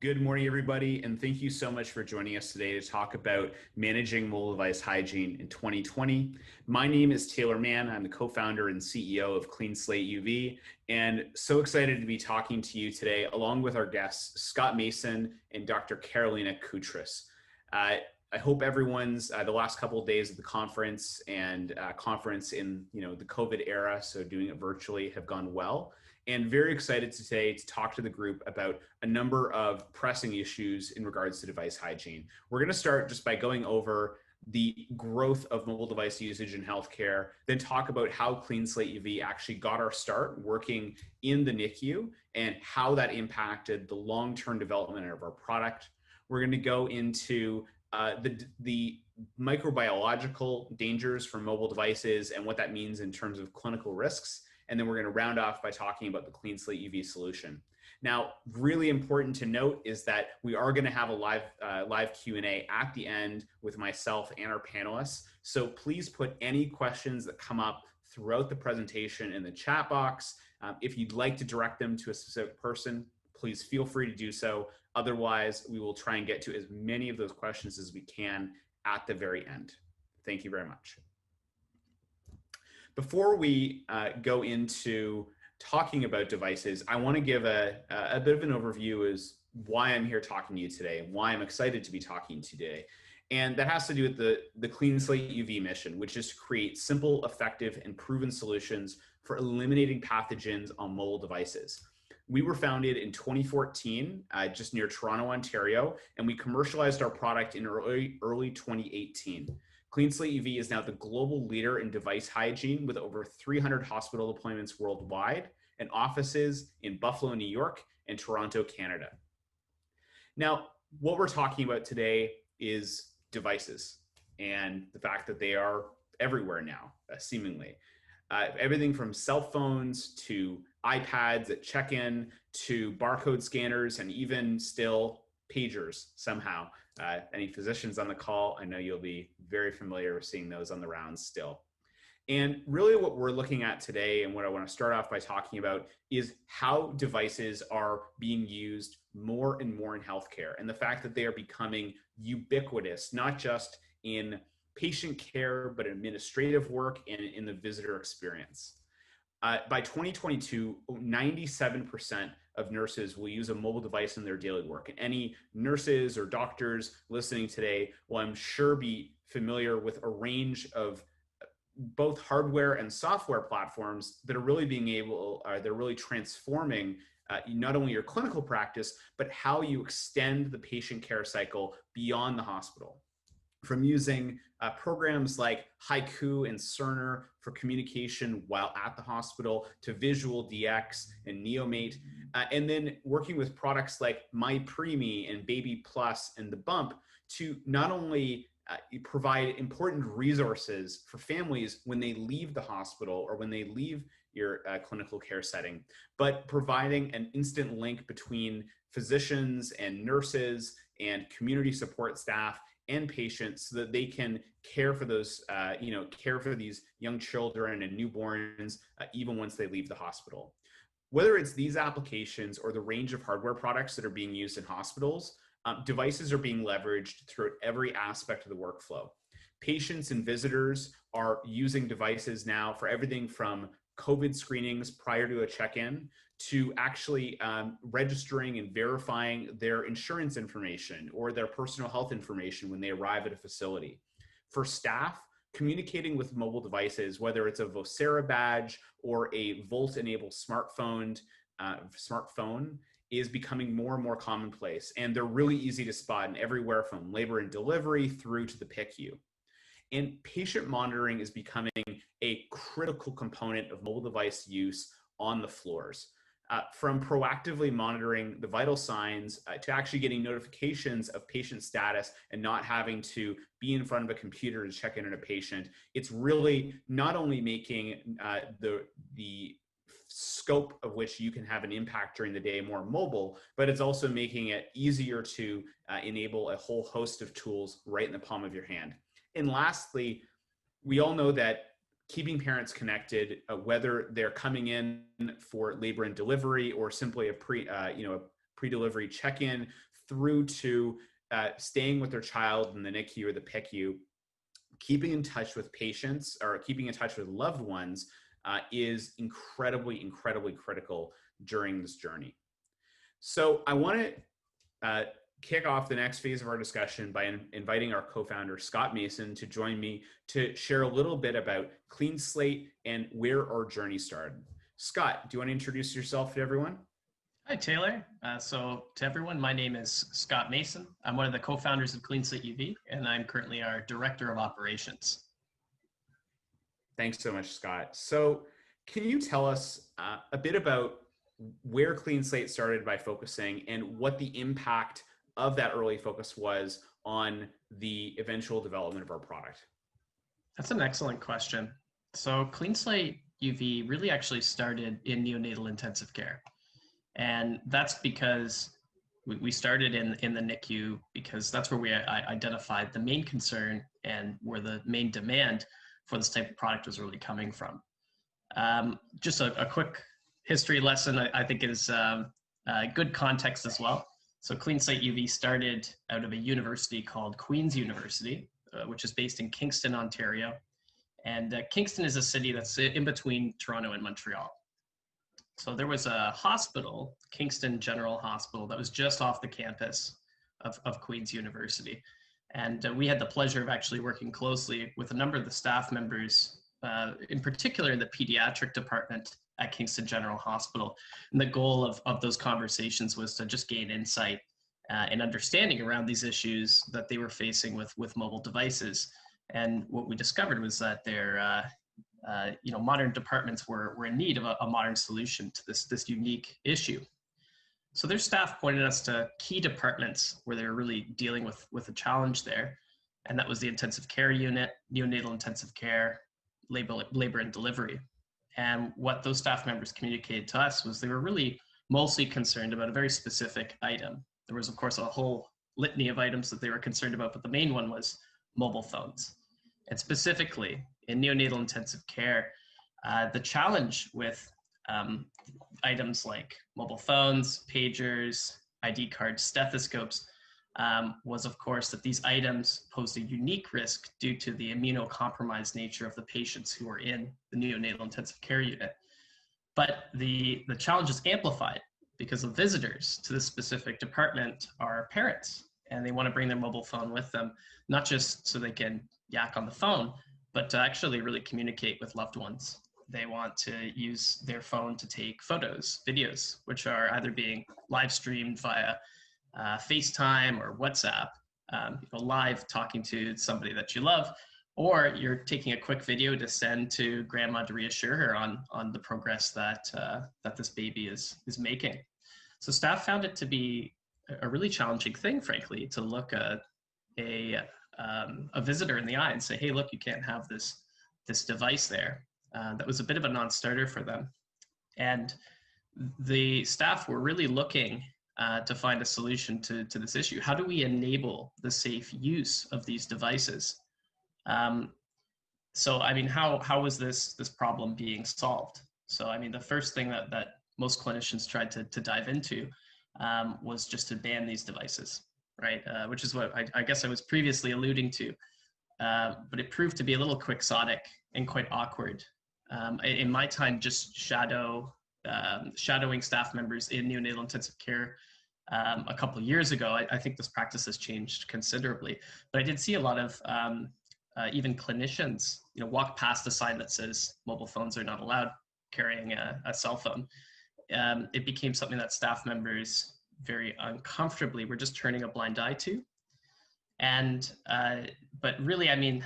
Good morning, everybody, and thank you so much for joining us today to talk about managing mobile device hygiene in 2020. My name is Taylor Mann. I'm the co-founder and CEO of CleanSlate UV, and so excited to be talking to you today, along with our guests, Scott Mason and Dr. Carolina Kutris. I hope everyone's the last couple of days of the conference and conference in the COVID era, so doing it virtually, have gone well. And very excited today to talk to the group about a number of pressing issues in regards to device hygiene. We're going to start just by going over the growth of mobile device usage in healthcare, then talk about how CleanSlate UV actually got our start working in the NICU and how that impacted the long-term development of our product. We're going to go into the microbiological dangers from mobile devices and what that means in terms of clinical risks. And then we're going to round off by talking about the CleanSlate UV solution. Now, really important to note is that we are going to have a live Q&A at the end with myself and our panelists. So please put any questions that come up throughout the presentation in the chat box. If you'd like to direct them to a specific person, please feel free to do so. Otherwise, we will try and get to as many of those questions as we can at the very end. Thank you very much. Before we go into talking about devices, I want to give a bit of an overview as why I'm here talking to you today and why I'm excited to be talking today. And that has to do with the CleanSlate UV mission, which is to create simple, effective, and proven solutions for eliminating pathogens on mobile devices. We were founded in 2014, just near Toronto, Ontario, and we commercialized our product in early 2018. CleanSlate UV is now the global leader in device hygiene with over 300 hospital deployments worldwide and offices in Buffalo, New York, and Toronto, Canada. Now, what we're talking about today is devices and the fact that they are everywhere now, seemingly. Everything from cell phones to iPads at check-in to barcode scanners and even still pagers somehow. Any physicians on the call, I know you'll be very familiar with seeing those on the rounds still. And really what we're looking at today and what I want to start off by talking about is how devices are being used more and more in healthcare and the fact that they are becoming ubiquitous, not just in patient care, but administrative work and in the visitor experience. By 2022, 97% of nurses will use a mobile device in their daily work. And any nurses or doctors listening today will, I'm sure, be familiar with a range of both hardware and software platforms that are really they're really transforming not only your clinical practice, but how you extend the patient care cycle beyond the hospital. From using programs like Haiku and Cerner for communication while at the hospital to Visual DX and Neomate, and then working with products like MyPreMe and Baby Plus and The Bump to not only provide important resources for families when they leave the hospital or when they leave your clinical care setting, but providing an instant link between physicians and nurses and community support staff and patients so that they can care for those, care for these young children and newborns even once they leave the hospital. Whether it's these applications or the range of hardware products that are being used in hospitals, devices are being leveraged throughout every aspect of the workflow. Patients and visitors are using devices now for everything from COVID screenings prior to a check-in to actually registering and verifying their insurance information or their personal health information when they arrive at a facility. For staff, communicating with mobile devices, whether it's a Vocera badge or a Volt-enabled smartphone, is becoming more and more commonplace. And they're really easy to spot in everywhere from labor and delivery through to the PICU. And patient monitoring is becoming a critical component of mobile device use on the floors. From proactively monitoring the vital signs to actually getting notifications of patient status and not having to be in front of a computer to check in on a patient, it's really not only making the scope of which you can have an impact during the day more mobile, but it's also making it easier to enable a whole host of tools right in the palm of your hand. And lastly, we all know that keeping parents connected, whether they're coming in for labor and delivery or simply a pre-delivery check-in through to staying with their child in the NICU or the PICU, keeping in touch with patients or keeping in touch with loved ones is incredibly, incredibly critical during this journey. So I want to kick off the next phase of our discussion by inviting our co-founder, Scott Mason, to join me to share a little bit about CleanSlate and where our journey started. Scott, do you want to introduce yourself to everyone? Hi, Taylor. So to everyone, my name is Scott Mason. I'm one of the co-founders of CleanSlate UV, and I'm currently our Director of Operations. Thanks so much, Scott. So can you tell us a bit about where CleanSlate started by focusing and what the impact of that early focus was on the eventual development of our product? That's an excellent question. So CleanSlate UV really actually started in neonatal intensive care. And that's because we started in the NICU because that's where we identified the main concern and where the main demand for this type of product was really coming from. Just a quick history lesson, I think is good context as well. So CleanSlate UV started out of a university called Queen's University, which is based in Kingston, Ontario. And Kingston is a city that's in between Toronto and Montreal. So there was a hospital, Kingston General Hospital, that was just off the campus of Queen's University. And we had the pleasure of actually working closely with a number of the staff members, in particular in the pediatric department at Kingston General Hospital. And the goal of those conversations was to just gain insight and understanding around these issues that they were facing with mobile devices. And what we discovered was that their modern departments were in need of a modern solution to this unique issue. So their staff pointed us to key departments where they were really dealing with a challenge there. And that was the intensive care unit, neonatal intensive care, labor and delivery. And what those staff members communicated to us was they were really mostly concerned about a very specific item. There was, of course, a whole litany of items that they were concerned about, but the main one was mobile phones. And specifically, in neonatal intensive care, the challenge with items like mobile phones, pagers, ID cards, stethoscopes, was of course that these items posed a unique risk due to the immunocompromised nature of the patients who were in the neonatal intensive care unit. But the challenge is amplified because the visitors to this specific department are parents, and they want to bring their mobile phone with them, not just so they can yak on the phone, but to actually really communicate with loved ones. They want to use their phone to take photos, videos, which are either being live streamed via FaceTime or WhatsApp, live talking to somebody that you love, or you're taking a quick video to send to grandma to reassure her on the progress that this baby is making. So staff found it to be a really challenging thing, frankly, to look at a visitor in the eye and say, hey, look, you can't have this device there. That was a bit of a non-starter for them. And the staff were really looking to find a solution to this issue. How do we enable the safe use of these devices? So, I mean, how was this problem being solved? So, I mean, the first thing that most clinicians tried to dive into was just to ban these devices, right? Which is what I guess I was previously alluding to. But it proved to be a little quixotic and quite awkward. In my time, just shadowing staff members in neonatal intensive care a couple of years ago, I think this practice has changed considerably. But I did see a lot of even clinicians, walk past a sign that says mobile phones are not allowed, carrying a cell phone. It became something that staff members very uncomfortably were just turning a blind eye to. And, but really, I mean,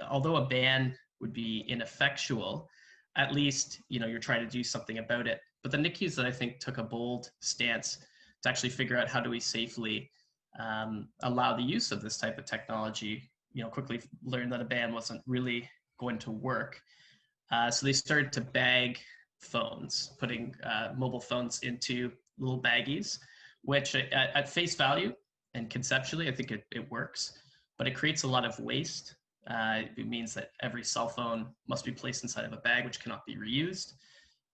although a ban would be ineffectual, at least, you're trying to do something about it. But the NICUs that I think took a bold stance to actually figure out how do we safely allow the use of this type of technology, quickly learned that a ban wasn't really going to work. So they started to bag phones, putting mobile phones into little baggies, which at face value and conceptually, I think it works, but it creates a lot of waste. It means that every cell phone must be placed inside of a bag, which cannot be reused.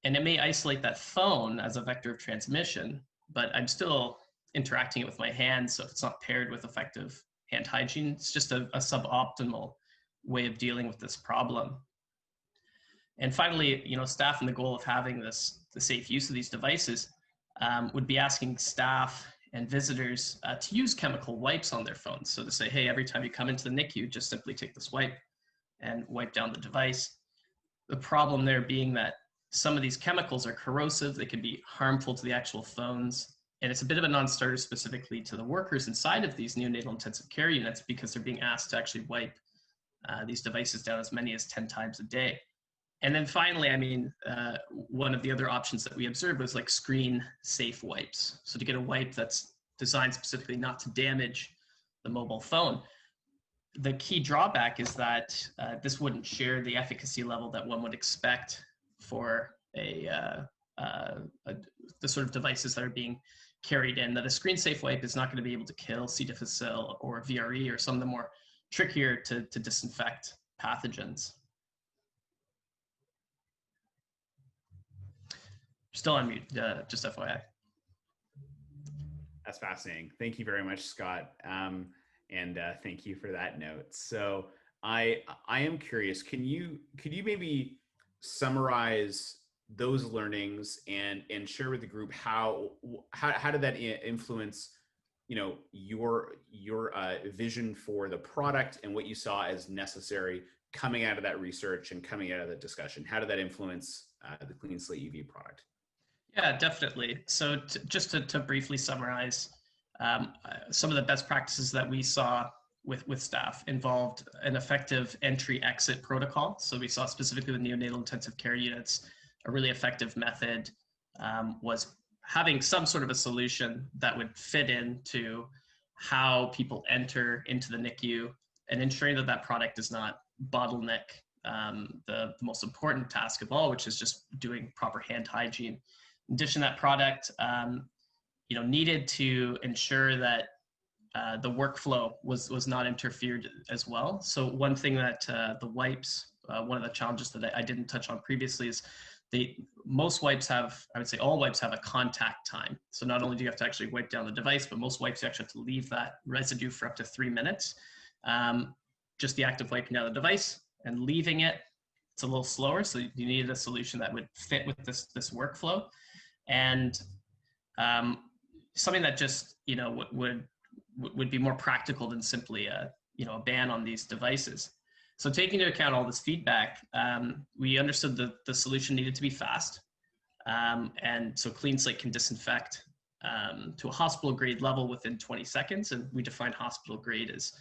And it may isolate that phone as a vector of transmission, but I'm still interacting with my hands. So if it's not paired with effective hand hygiene, it's just a suboptimal way of dealing with this problem. And finally, staff and the goal of having the safe use of these devices would be asking staff and visitors to use chemical wipes on their phones. So to say, hey, every time you come into the NICU, just simply take this wipe and wipe down the device. The problem there being that some of these chemicals are corrosive, they can be harmful to the actual phones, and it's a bit of a non-starter specifically to the workers inside of these neonatal intensive care units because they're being asked to actually wipe these devices down as many as 10 times a day. And then finally, one of the other options that we observed was like screen safe wipes. So to get a wipe that's designed specifically not to damage the mobile phone. The key drawback is that this wouldn't share the efficacy level that one would expect for the sort of devices that are being carried in, that a screen safe wipe is not going to be able to kill C. difficile or VRE or some of the more trickier to disinfect pathogens. Still on mute, just FYI. That's fascinating. Thank you very much, Scott. And thank you for that note. So I am curious, can you maybe summarize those learnings and share with the group how did that influence your vision for the product and what you saw as necessary coming out of that research and coming out of the discussion? How did that influence the CleanSlate UV product? Yeah, definitely. So just to briefly summarize, some of the best practices that we saw with staff involved an effective entry-exit protocol. So we saw specifically with neonatal intensive care units, a really effective method was having some sort of a solution that would fit into how people enter into the NICU and ensuring that that product does not bottleneck the most important task of all, which is just doing proper hand hygiene. In addition, that product needed to ensure that the workflow was not interfered as well. So one thing that the wipes, one of the challenges that I didn't touch on previously is most wipes have, I would say all wipes have a contact time. So not only do you have to actually wipe down the device, but most wipes you actually have to leave that residue for up to 3 minutes. Just the act of wiping down the device and leaving it, it's a little slower. So you needed a solution that would fit with this workflow. And something that just would be more practical than simply a ban on these devices. So taking into account all this feedback, we understood that the solution needed to be fast, and so CleanSlate can disinfect to a hospital grade level within 20 seconds, and we define hospital grade as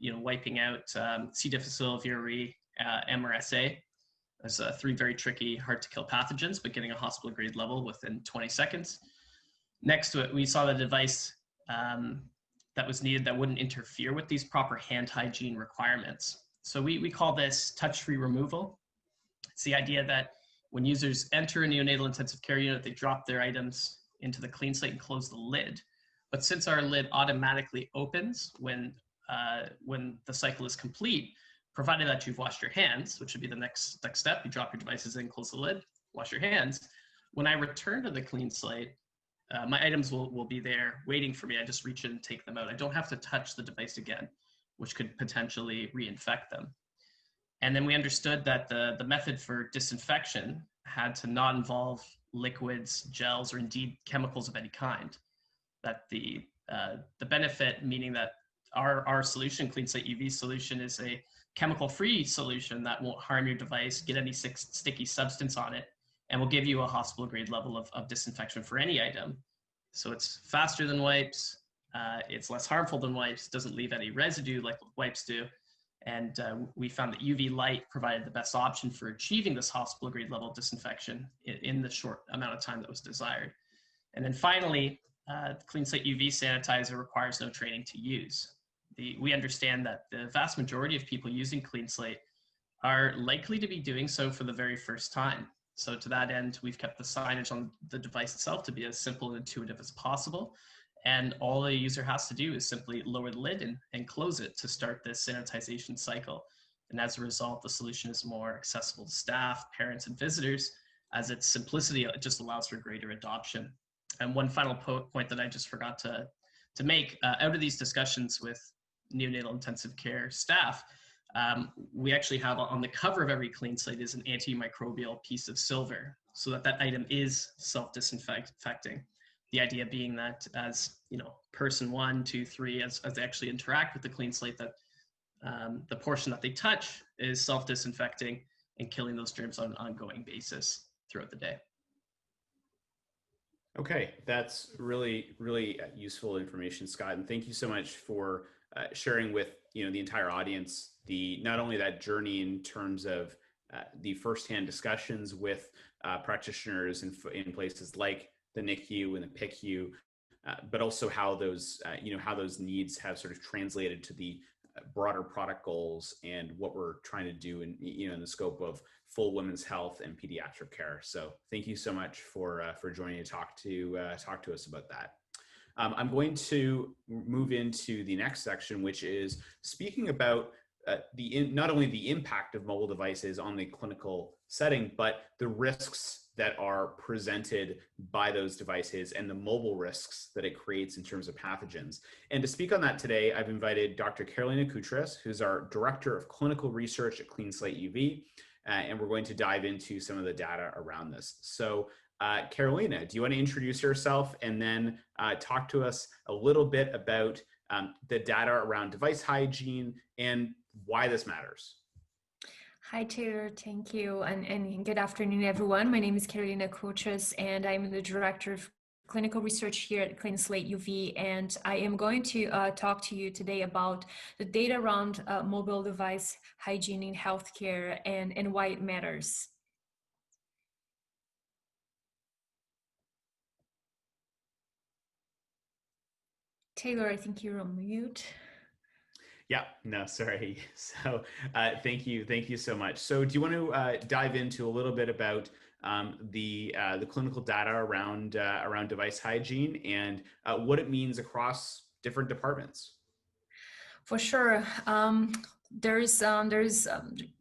wiping out C. difficile, VRE, MRSA. There's 3 very tricky, hard to kill pathogens, but getting a hospital grade level within 20 seconds. Next to it, we saw the device that was needed that wouldn't interfere with these proper hand hygiene requirements. So we call this touch-free removal. It's the idea that when users enter a neonatal intensive care unit, they drop their items into the CleanSlate and close the lid. But since our lid automatically opens when the cycle is complete, provided that you've washed your hands, which would be the next step, you drop your devices in, close the lid, wash your hands. When I return to the CleanSlate, my items will be there waiting for me. I just reach in and take them out. I don't have to touch the device again, which could potentially reinfect them. And then we understood that the method for disinfection had to not involve liquids, gels, or indeed chemicals of any kind. That the benefit, meaning that our solution, CleanSlate UV solution, is a chemical-free solution that won't harm your device, get any sticky substance on it, and will give you a hospital grade level of disinfection for any item. So it's faster than wipes, it's less harmful than wipes, doesn't leave any residue like wipes do. And we found that UV light provided the best option for achieving this hospital grade level of disinfection in the short amount of time that was desired. And then finally, CleanSlate UV sanitizer requires no training to use. We understand that the vast majority of people using CleanSlate are likely to be doing so for the very first time. So to that end, we've kept the signage on the device itself to be as simple and intuitive as possible. And all the user has to do is simply lower the lid and close it to start this sanitization cycle. And as a result, the solution is more accessible to staff, parents, and visitors, as its simplicity just allows for greater adoption. And one final point that I just forgot to make, out of these discussions with neonatal intensive care staff, we actually have on the cover of every CleanSlate is an antimicrobial piece of silver, so that item is self-disinfecting. The idea being that as person 1, 2, 3, as they actually interact with the CleanSlate, that the portion that they touch is self-disinfecting and killing those germs on an ongoing basis throughout the day. Okay, that's really, really useful information, Scott. And thank you so much for sharing with the entire audience not only that journey in terms of the firsthand discussions with practitioners in places like the NICU and the PICU, but also how those how those needs have sort of translated to the broader product goals and what we're trying to do in the scope of full women's health and pediatric care. So thank you so much for joining to talk to us about that. I'm going to move into the next section, which is speaking about not only the impact of mobile devices on the clinical setting, but the risks that are presented by those devices and the mobile risks that it creates in terms of pathogens. And to speak on that today, I've invited Dr. Carolina Koutras, who's our Director of Clinical Research at CleanSlate UV, and we're going to dive into some of the data around this. So Carolina, do you want to introduce yourself and then talk to us a little bit about the data around device hygiene and why this matters? Hi, Taylor. Thank you. And good afternoon, everyone. My name is Carolina Koutras, and I'm the Director of Clinical Research here at CleanSlate UV. And I am going to talk to you today about the data around mobile device hygiene in healthcare and why it matters. Taylor, I think you're on mute. Yeah, no, sorry. So thank you so much. So do you want to dive into a little bit about the clinical data around device hygiene and what it means across different departments? For sure. There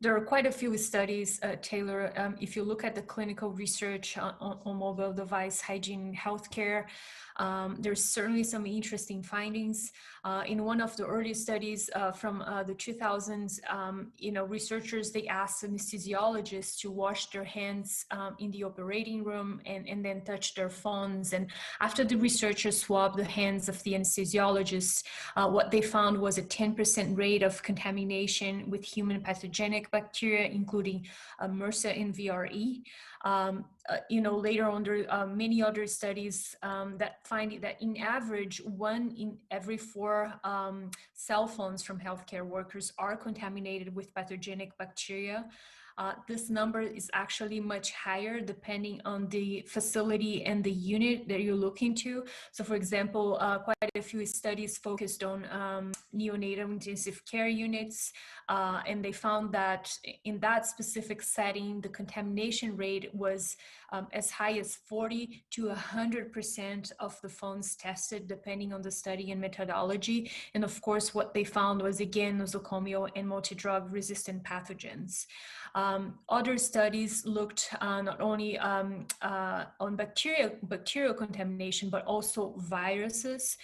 are quite a few studies, Taylor. If you look at the clinical research on mobile device hygiene in healthcare, there's certainly some interesting findings. In one of the early studies from the 2000s, researchers, they asked anesthesiologists to wash their hands in the operating room and then touch their phones. And after the researchers swabbed the hands of the anesthesiologists, what they found was a 10% rate of contamination with human pathogenic bacteria, including MRSA and VRE. Later on, there are many other studies that find that in average, 1 in every 4 cell phones from healthcare workers are contaminated with pathogenic bacteria. This number is actually much higher depending on the facility and the unit that you look into. So for example, quite a few studies focused on neonatal intensive care units, and they found that in that specific setting, the contamination rate was as high as 40 to 100% of the phones tested, depending on the study and methodology. And of course, what they found was, again, nosocomial and multi-drug resistant pathogens. Other studies looked not only on bacterial contamination, but also viruses.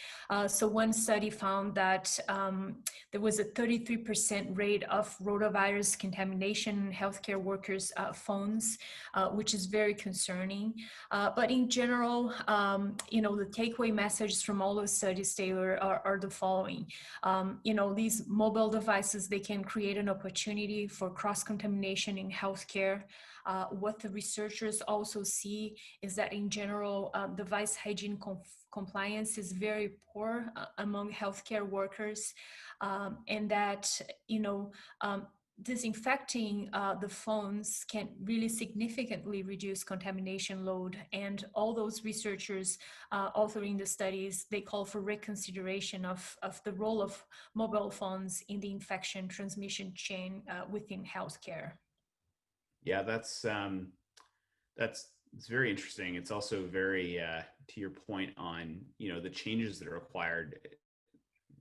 So one study found that there was a 33% rate of rotavirus contamination in healthcare workers' phones, which is very concerning. But in general, the takeaway messages from all those studies, Taylor, are the following. These mobile devices, they can create an opportunity for cross-contamination in healthcare. What the researchers also see is that in general, device hygiene compliance is very poor among healthcare workers, and that, disinfecting the phones can really significantly reduce contamination load. And all those researchers authoring the studies, they call for reconsideration of the role of mobile phones in the infection transmission chain within healthcare. Yeah, it's very interesting. It's also very, to your point on, the changes that are required,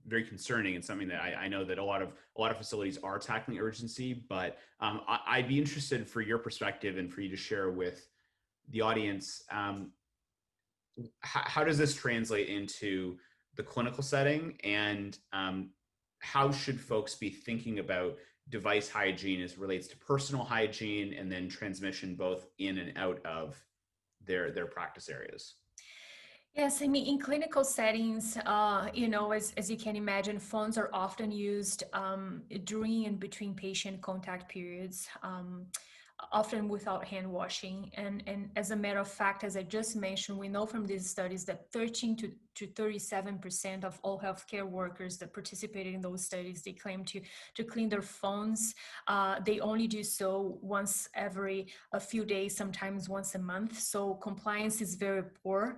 very concerning, and something that I know that a lot of facilities are tackling urgency, but I'd be interested for your perspective and for you to share with the audience, how does this translate into the clinical setting, and how should folks be thinking about device hygiene as it relates to personal hygiene and then transmission both in and out of their practice areas? Yes, I mean, in clinical settings, as you can imagine, phones are often used during and between patient contact periods, often without hand washing. And as a matter of fact, as I just mentioned, we know from these studies that 13 to 37% of all healthcare workers that participated in those studies, they claim to clean their phones. They only do so once every a few days, sometimes once a month. So compliance is very poor.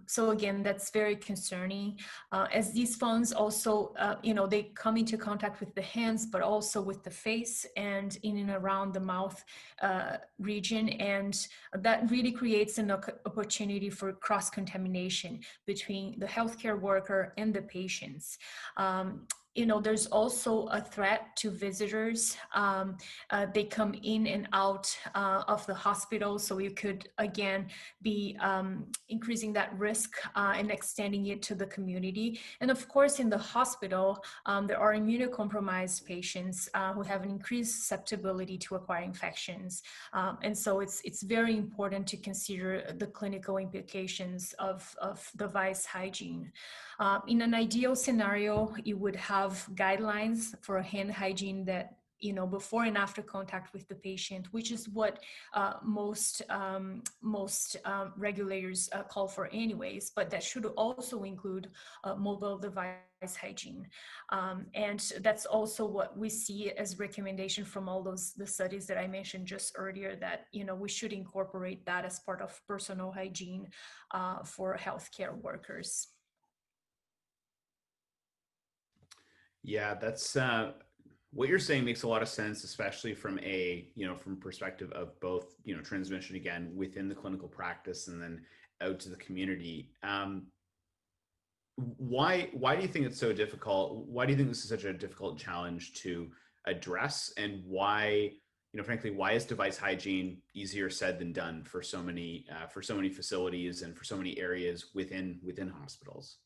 So again, that's very concerning. As these phones also, they come into contact with the hands, but also with the face and in and around the mouth region. And that really creates an opportunity for cross-contamination between the healthcare worker and the patients. There's also a threat to visitors. They come in and out of the hospital, so you could again be increasing that risk and extending it to the community. And of course, in the hospital, there are immunocompromised patients who have an increased susceptibility to acquire infections. And so it's very important to consider the clinical implications of device hygiene. In an ideal scenario, you would have guidelines for hand hygiene that before and after contact with the patient, which is what most regulators call for anyways, but that should also include mobile device hygiene. And that's also what we see as recommendation from all the studies that I mentioned just earlier, that we should incorporate that as part of personal hygiene for healthcare workers. Yeah, that's what you're saying makes a lot of sense, especially from from perspective of both, transmission again within the clinical practice and then out to the community. Why do you think it's so difficult? Why do you think this is such a difficult challenge to address? And why, frankly, why is device hygiene easier said than done for so many facilities and for so many areas within hospitals?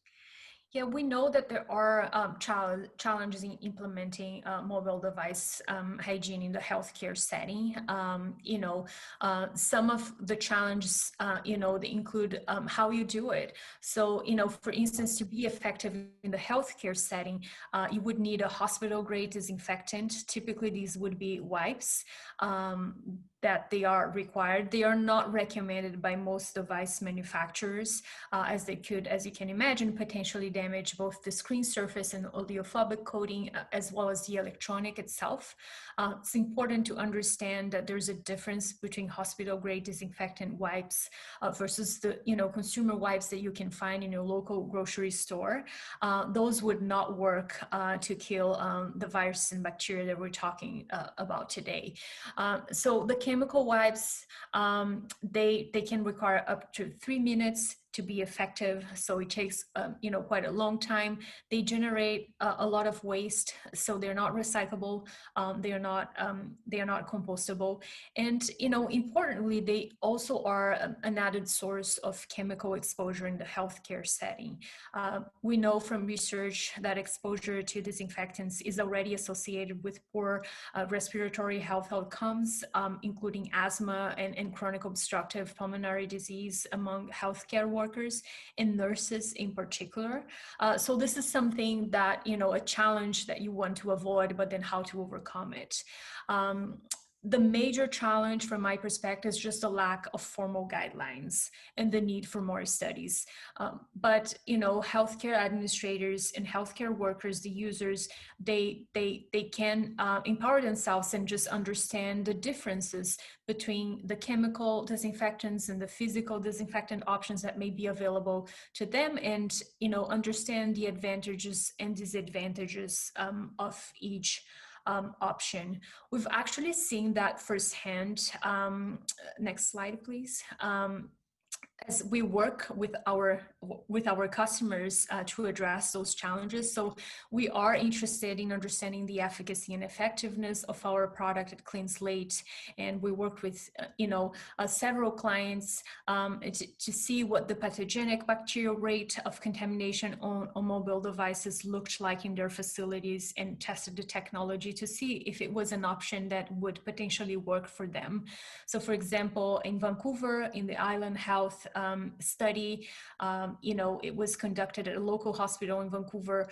Yeah, we know that there are challenges in implementing mobile device hygiene in the healthcare setting. Some of the challenges, they include how you do it. So, for instance, to be effective in the healthcare setting, you would need a hospital-grade disinfectant. Typically, these would be wipes. That they are required. They are not recommended by most device manufacturers, as they could, as you can imagine, potentially damage both the screen surface and oleophobic coating, as well as the electronic itself. It's important to understand that there's a difference between hospital-grade disinfectant wipes versus the consumer wipes that you can find in your local grocery store. Those would not work to kill the virus and bacteria that we're talking about today. So the chemical wipes, they can require up to 3 minutes to be effective. So it takes, quite a long time. They generate a lot of waste, so they're not recyclable. They are not compostable. And, importantly, they also are an added source of chemical exposure in the healthcare setting. We know from research that exposure to disinfectants is already associated with poor respiratory health outcomes, including asthma and chronic obstructive pulmonary disease among healthcare workers and nurses in particular. So this is something that, a challenge that you want to avoid, but then how to overcome it. The major challenge from my perspective is just a lack of formal guidelines and the need for more studies. But healthcare administrators and healthcare workers, the users, they can empower themselves and just understand the differences between the chemical disinfectants and the physical disinfectant options that may be available to them, and understand the advantages and disadvantages of each option. We've actually seen that firsthand. Next slide, please. as we work with our customers to address those challenges. So we are interested in understanding the efficacy and effectiveness of our product at CleanSlate, and we worked with several clients to see what the pathogenic bacterial rate of contamination on mobile devices looked like in their facilities, and tested the technology to see if it was an option that would potentially work for them. So for example, in Vancouver, in the Island Health study, it was conducted at a local hospital in Vancouver.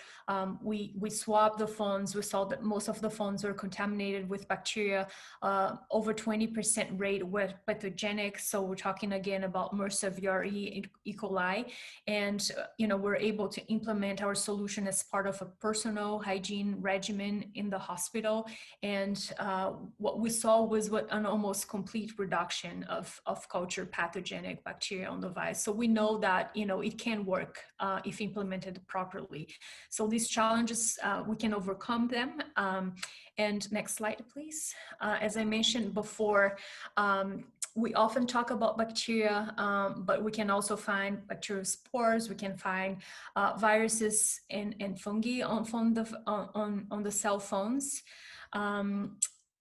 We swabbed the phones. We saw that most of the phones were contaminated with bacteria. Over 20% rate were pathogenic. So we're talking again about MRSA, VRE, E. coli. And, we're able to implement our solution as part of a personal hygiene regimen in the hospital. And what we saw was an almost complete reduction of cultured pathogenic bacteria on the device. So we know that, it can work if implemented properly. So these challenges, we can overcome them. And next slide, please. As I mentioned before, we often talk about bacteria, but we can also find bacterial spores. We can find viruses and fungi on the cell phones.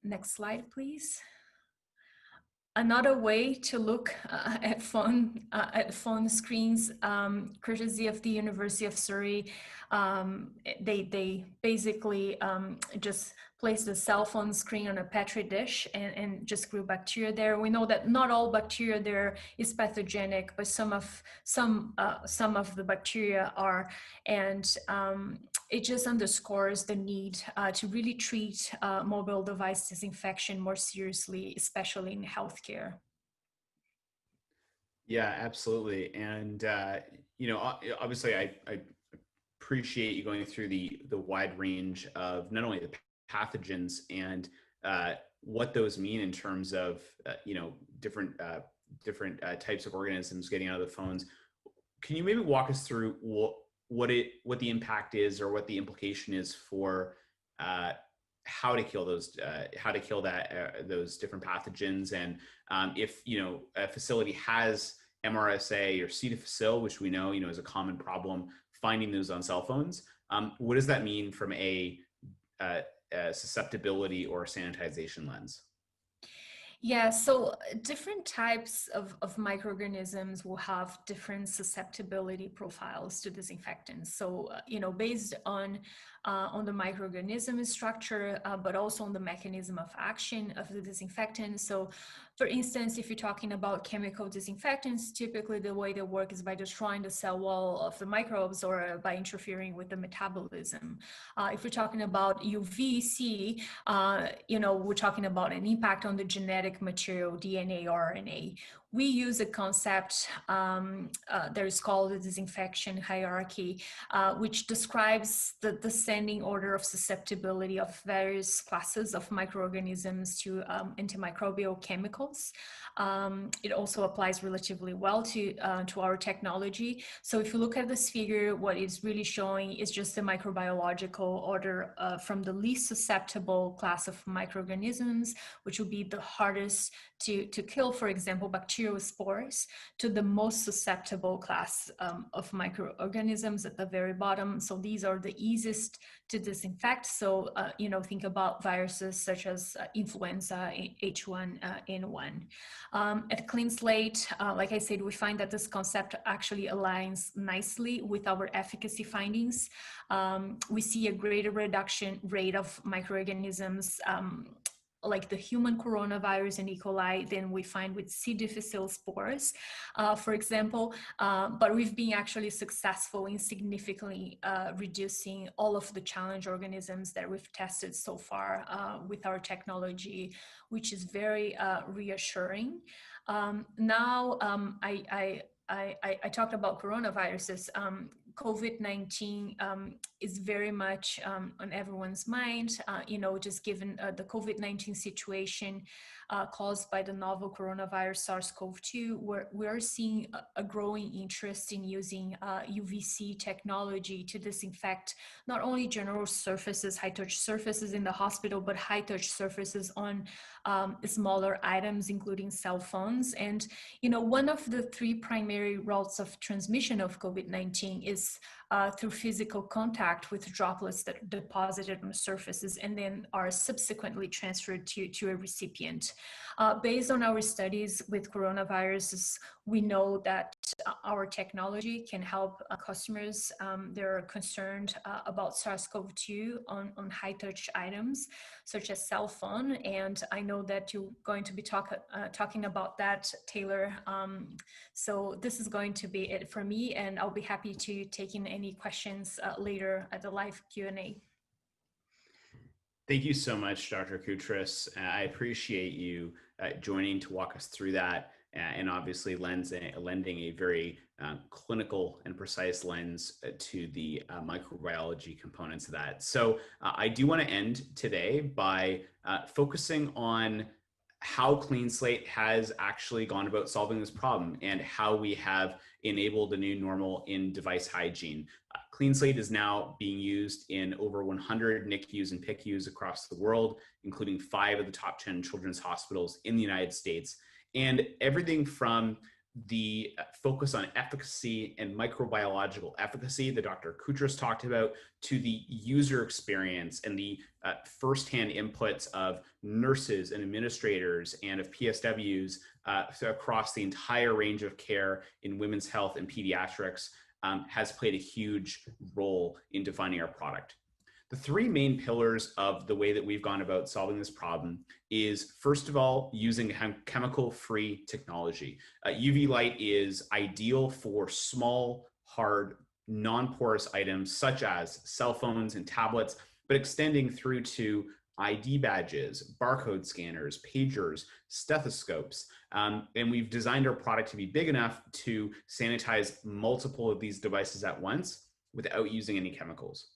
Next slide, please. Another way to look at phone screens, courtesy of the University of Surrey, they basically just place the cell phone screen on a petri dish and just grew bacteria there. We know that not all bacteria there is pathogenic, but some of the bacteria are, and it just underscores the need to really treat mobile device disinfection more seriously, especially in healthcare. Yeah, absolutely. And, obviously I appreciate you going through the wide range of not only the pathogens and what those mean in terms of, different types of organisms getting out of the phones. Can you maybe walk us through what the impact is, or what the implication is for how to kill those different pathogens, and if a facility has MRSA or C. difficile, which we know is a common problem, finding those on cell phones, what does that mean from a susceptibility or sanitization lens? Yeah, so different types of microorganisms will have different susceptibility profiles to disinfectants. So, based on the microorganism structure, but also on the mechanism of action of the disinfectant. So, for instance, if you're talking about chemical disinfectants, typically the way they work is by destroying the cell wall of the microbes, or by interfering with the metabolism. If we're talking about UVC, we're talking about an impact on the genetic material, DNA, RNA. We use a concept that is called the disinfection hierarchy, which describes the descending order of susceptibility of various classes of microorganisms to antimicrobial chemicals. It also applies relatively well to our technology. So if you look at this figure, what it's really showing is just the microbiological order from the least susceptible class of microorganisms, which will be the hardest to kill, for example, bacterial spores, to the most susceptible class of microorganisms at the very bottom. So these are the easiest to disinfect. So, think about viruses such as influenza, H1N1. At CleanSlate, like I said, we find that this concept actually aligns nicely with our efficacy findings. We see a greater reduction rate of microorganisms like the human coronavirus and E. coli than we find with C. difficile spores, for example, but we've been actually successful in significantly reducing all of the challenge organisms that we've tested so far with our technology, which is very reassuring. Now, I talked about coronaviruses. COVID-19 is very much on everyone's mind, just given the COVID-19 situation caused by the novel coronavirus SARS-CoV-2, where we're seeing a growing interest in using UVC technology to disinfect not only general surfaces, high-touch surfaces in the hospital, but high-touch surfaces on smaller items, including cell phones. And, one of the three primary routes of transmission of COVID-19 is through physical contact with droplets that are deposited on surfaces and then are subsequently transferred to a recipient. Based on our studies with coronaviruses, we know that our technology can help customers. They're concerned about SARS-CoV-2 on high-touch items, such as cell phone. And I know that you're going to be talking about that, Taylor. So this is going to be it for me, and I'll be happy to take in any questions later at the live Q&A. Thank you so much, Dr. Koutras. I appreciate you joining to walk us through that, and obviously lending a very clinical and precise lens to the microbiology components of that. So I do want to end today by focusing on how CleanSlate has actually gone about solving this problem and how we have enabled a new normal in device hygiene. CleanSlate is now being used in over 100 NICUs and PICUs across the world, including 5 of the top 10 children's hospitals in the United States. And everything from the focus on efficacy and microbiological efficacy that Dr. Koutras talked about, to the user experience and the firsthand inputs of nurses and administrators and of PSWs across the entire range of care in women's health and pediatrics has played a huge role in defining our product. The 3 main pillars of the way that we've gone about solving this problem is, first of all, using chemical-free technology. UV light is ideal for small, hard, non-porous items such as cell phones and tablets, but extending through to ID badges, barcode scanners, pagers, stethoscopes. And we've designed our product to be big enough to sanitize multiple of these devices at once without using any chemicals.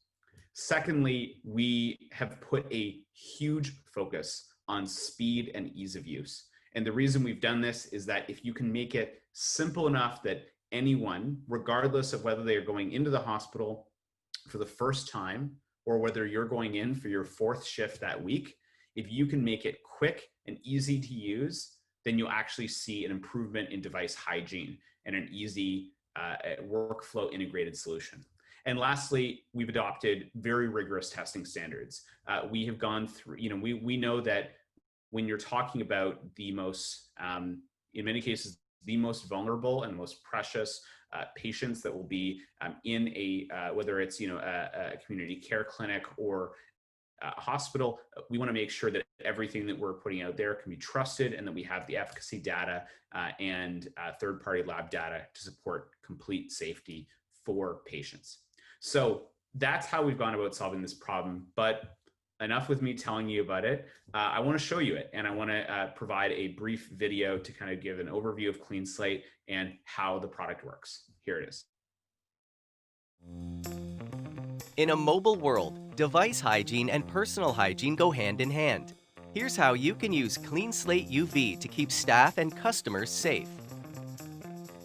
Secondly, we have put a huge focus on speed and ease of use. And the reason we've done this is that if you can make it simple enough that anyone, regardless of whether they are going into the hospital for the first time or whether you're going in for your 4th shift that week, if you can make it quick and easy to use, then you'll actually see an improvement in device hygiene and an easy workflow integrated solution. And lastly, we've adopted very rigorous testing standards. We have gone through, we know that when you're talking about the most, in many cases, the most vulnerable and most precious patients that will be in a, whether it's, a community care clinic or a hospital, we want to make sure that everything that we're putting out there can be trusted and that we have the efficacy data and third-party lab data to support complete safety for patients. So that's how we've gone about solving this problem, but enough with me telling you about it. I want to show you it, and I want to provide a brief video to kind of give an overview of CleanSlate and how the product works. Here it is. In a mobile world, device hygiene and personal hygiene go hand in hand. Here's how you can use CleanSlate UV to keep staff and customers safe.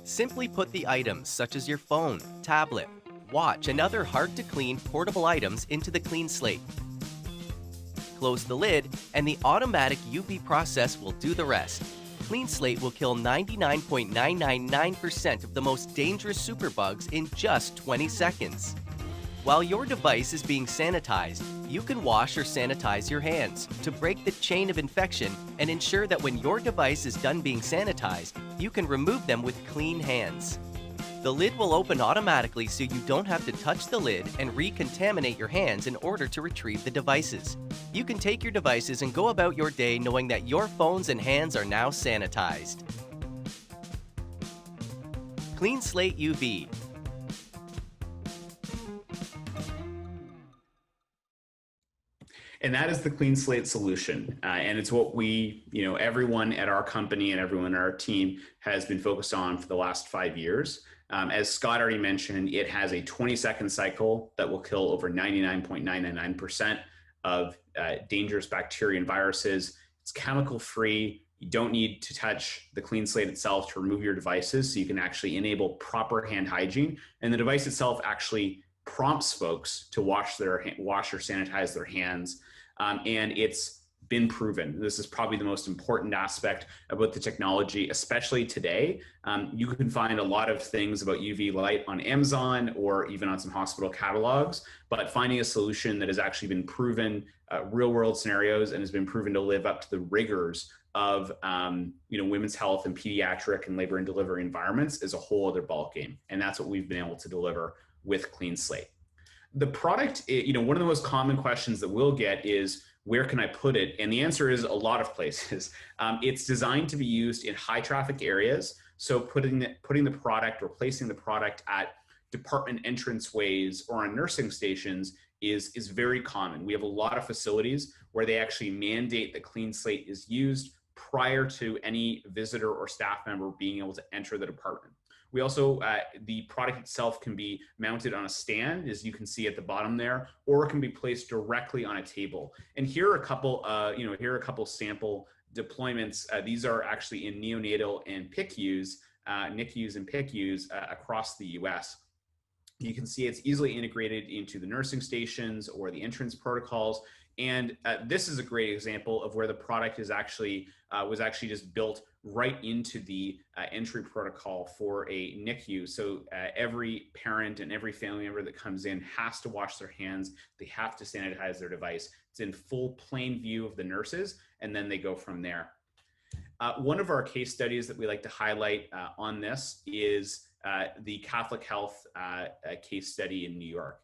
Simply put the items such as your phone, tablet, watch, and other hard-to-clean portable items into the CleanSlate. Close the lid, and the automatic UV process will do the rest. CleanSlate will kill 99.999% of the most dangerous superbugs in just 20 seconds. While your device is being sanitized, you can wash or sanitize your hands to break the chain of infection and ensure that when your device is done being sanitized, you can remove them with clean hands. The lid will open automatically so you don't have to touch the lid and recontaminate your hands in order to retrieve the devices. You can take your devices and go about your day knowing that your phones and hands are now sanitized. CleanSlate UV. And that is the CleanSlate solution. And it's what we, everyone at our company and everyone on our team has been focused on for the last 5 years. As Scott already mentioned, it has a 20-second cycle that will kill over 99.999% of dangerous bacteria and viruses. It's chemical free. You don't need to touch the CleanSlate itself to remove your devices, so you can actually enable proper hand hygiene. And the device itself actually prompts folks to wash or sanitize their hands. And it's been proven. This is probably the most important aspect about the technology, especially today. You can find a lot of things about UV light on Amazon or even on some hospital catalogs, but finding a solution that has actually been proven, real world scenarios, and has been proven to live up to the rigors of women's health and pediatric and labor and delivery environments is a whole other ballgame. And that's what we've been able to deliver with CleanSlate. The product, one of the most common questions that we'll get is, where can I put it? And the answer is a lot of places. It's designed to be used in high traffic areas. So putting the product or placing the product at department entranceways or on nursing stations is very common. We have a lot of facilities where they actually mandate that CleanSlate is used prior to any visitor or staff member being able to enter the department. We also, the product itself can be mounted on a stand, as you can see at the bottom there, or it can be placed directly on a table. And here are a couple, sample deployments. These are actually in neonatal and PICUs, NICUs and PICUs across the US. You can see it's easily integrated into the nursing stations or the entrance protocols. And this is a great example of where the product is actually was actually just built right into the entry protocol for a NICU. So every parent and every family member that comes in has to wash their hands. They have to sanitize their device. It's in full plain view of the nurses, and then they go from there. One of our case studies that we like to highlight on this is the Catholic Health case study in New York.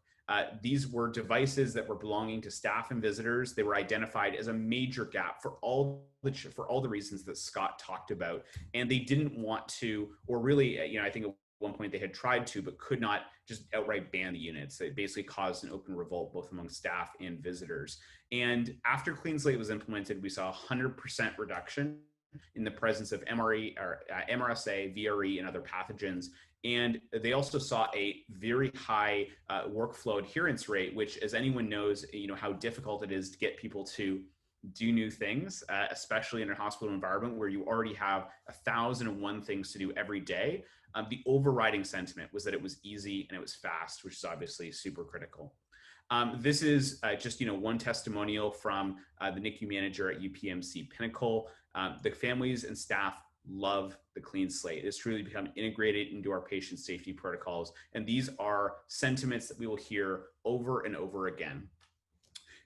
These were devices that were belonging to staff and visitors. They were identified as a major gap for all the reasons that Scott talked about, and they didn't want to, or really, I think at one point they had tried to, but could not just outright ban the units. It basically caused an open revolt both among staff and visitors. And after CleanSlate was implemented, we saw 100% reduction in the presence of MRE or MRSA, VRE, and other pathogens. And they also saw a very high workflow adherence rate, which, as anyone knows, how difficult it is to get people to do new things, especially in a hospital environment where you already have 1,001 things to do every day. The overriding sentiment was that it was easy and it was fast, which is obviously super critical. This is just one testimonial from the NICU manager at UPMC Pinnacle. The families and staff love the CleanSlate. It's truly become integrated into our patient safety protocols. And these are sentiments that we will hear over and over again.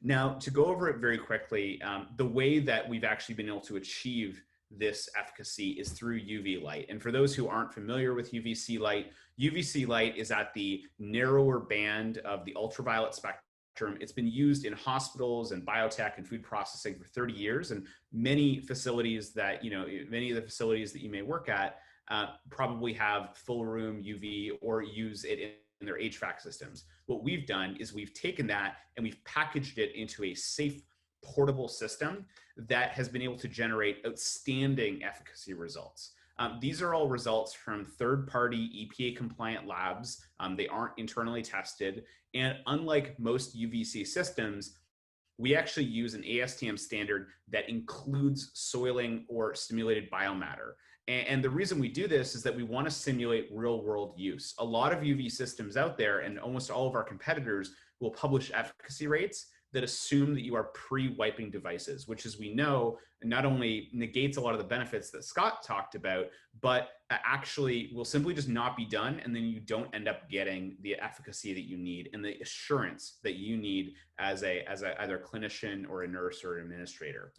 Now, to go over it very quickly, the way that we've actually been able to achieve this efficacy is through UV light. And for those who aren't familiar with UVC light is at the narrower band of the ultraviolet spectrum. It's been used in hospitals and biotech and food processing for 30 years. And many facilities that, many of the facilities that you may work at probably have full room UV or use it in their HVAC systems. What we've done is we've taken that and we've packaged it into a safe, portable system that has been able to generate outstanding efficacy results. These are all results from third-party EPA compliant labs. They aren't internally tested. And unlike most UVC systems, we actually use an ASTM standard that includes soiling or stimulated biomatter. And the reason we do this is that we want to simulate real-world use. A lot of UV systems out there, and almost all of our competitors, will publish efficacy rates that assume that you are pre-wiping devices, which, as we know, not only negates a lot of the benefits that Scott talked about, but actually will simply just not be done, and then you don't end up getting the efficacy that you need and the assurance that you need as either a clinician or a nurse or an administrator.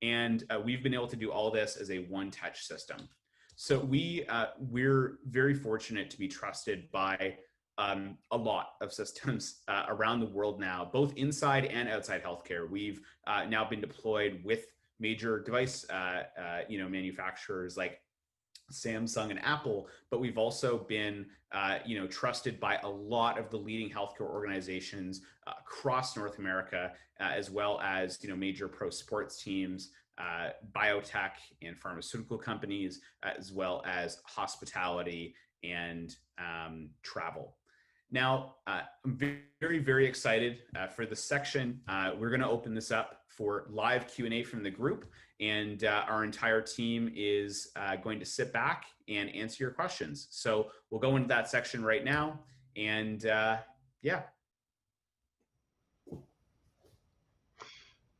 And we've been able to do all this as a one-touch system. So we're very fortunate to be trusted by a lot of systems around the world now, both inside and outside healthcare. We've now been deployed with major device manufacturers like Samsung and Apple, but we've also been, trusted by a lot of the leading healthcare organizations across North America, as well as, major pro sports teams, biotech and pharmaceutical companies, as well as hospitality and travel. Now, I'm very, very excited for this section. We're going to open this up for live Q&A from the group, and our entire team is going to sit back and answer your questions. So we'll go into that section right now, and yeah.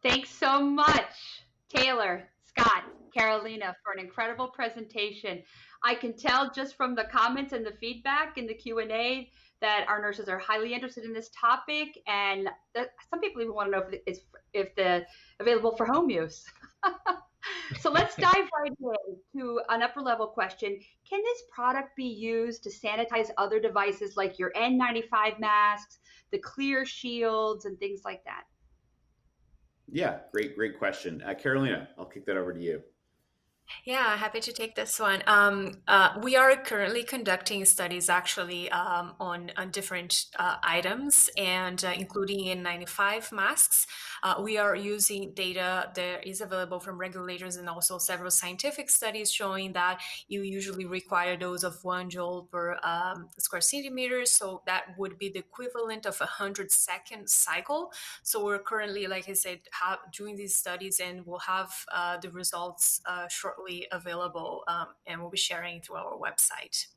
Thanks so much, Taylor, Scott, Carolina, for an incredible presentation. I can tell just from the comments and the feedback in the Q&A that our nurses are highly interested in this topic, and some people even want to know if they're available for home use. So let's dive right into an upper level question. Can this product be used to sanitize other devices like your N95 masks, the clear shields, and things like that? Yeah, great question. Carolina, I'll kick that over to you. Yeah, happy to take this one. We are currently conducting studies actually on different items, and including N95 masks. We are using data that is available from regulators and also several scientific studies showing that you usually require a dose of 1 joule per square centimeter. So that would be the equivalent of a 100-second cycle. So we're currently, like I said, doing these studies, and we'll have the results shortly available, and we'll be sharing through our website.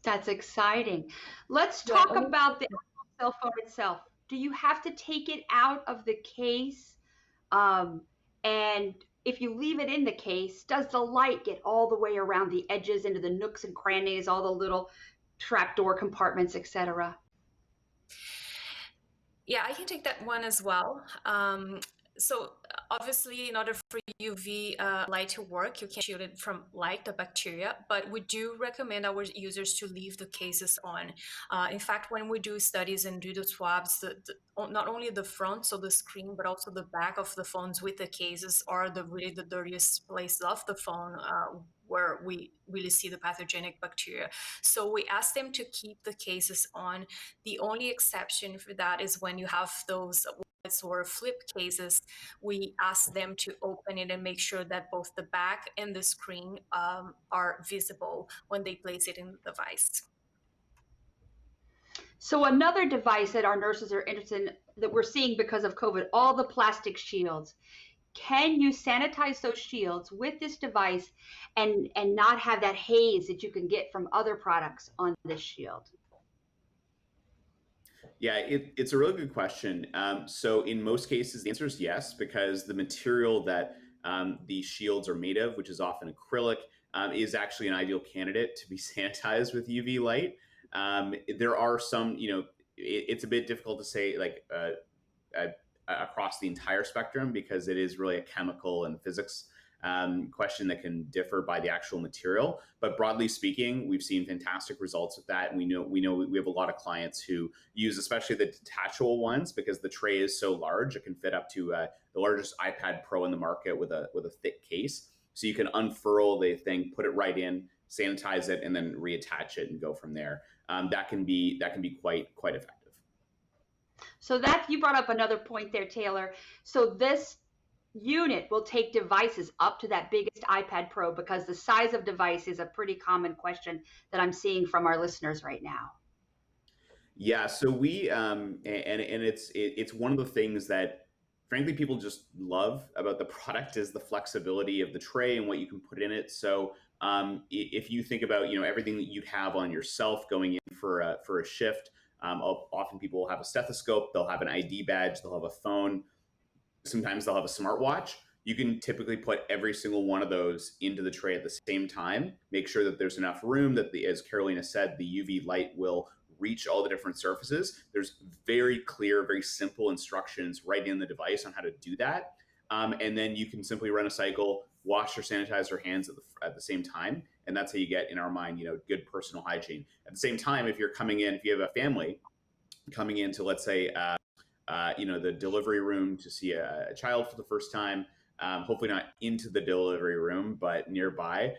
That's exciting. Let's talk about the actual cell phone itself. Do you have to take it out of the case? And if you leave it in the case, does the light get all the way around the edges into the nooks and crannies, all the little trapdoor compartments, etc.? Yeah, I can take that one as well. So obviously, in order for UV light to work, you can shield it from light, the bacteria, but we do recommend our users to leave the cases on. In fact, when we do studies and do the swabs, not only the front, so the screen, but also the back of the phones with the cases are really the dirtiest place of the phone, where we really see the pathogenic bacteria. So we ask them to keep the cases on. The only exception for that is when you have those or flip cases, we ask them to open it and make sure that both the back and the screen are visible when they place it in the device. So another device that our nurses are interested in, that we're seeing because of COVID, all the plastic shields. Can you sanitize those shields with this device and not have that haze that you can get from other products on this shield? Yeah, it's a really good question. So in most cases, the answer is yes, because the material that these shields are made of, which is often acrylic, is actually an ideal candidate to be sanitized with UV light. There are some, it's a bit difficult to say like across the entire spectrum, because it is really a chemical and physics question that can differ by the actual material. But broadly speaking, we've seen fantastic results with that, and we know we have a lot of clients who use especially the detachable ones, because the tray is so large it can fit up to the largest iPad Pro in the market with a thick case. So you can unfurl the thing, put it right in, sanitize it, and then reattach it and go from there. That can be quite effective. So that, you brought up another point there, Taylor. So this unit will take devices up to that biggest iPad Pro, because the size of device is a pretty common question that I'm seeing from our listeners right now. Yeah, so we and it's one of the things that frankly people just love about the product is the flexibility of the tray and what you can put in it. So if you think about everything that you'd have on yourself going in for a shift, often people will have a stethoscope, they'll have an ID badge, they'll have a phone. Sometimes they'll have a smartwatch. You can typically put every single one of those into the tray at the same time. Make sure that there's enough room, that as Carolina said, the UV light will reach all the different surfaces. There's very clear, very simple instructions right in the device on how to do that. And then you can simply run a cycle, wash or sanitize your hands at the same time. And that's how you get, in our mind, good personal hygiene. At the same time, if you're coming in, if you have a family coming into, let's say, the delivery room to see a child for the first time, hopefully not into the delivery room, but nearby.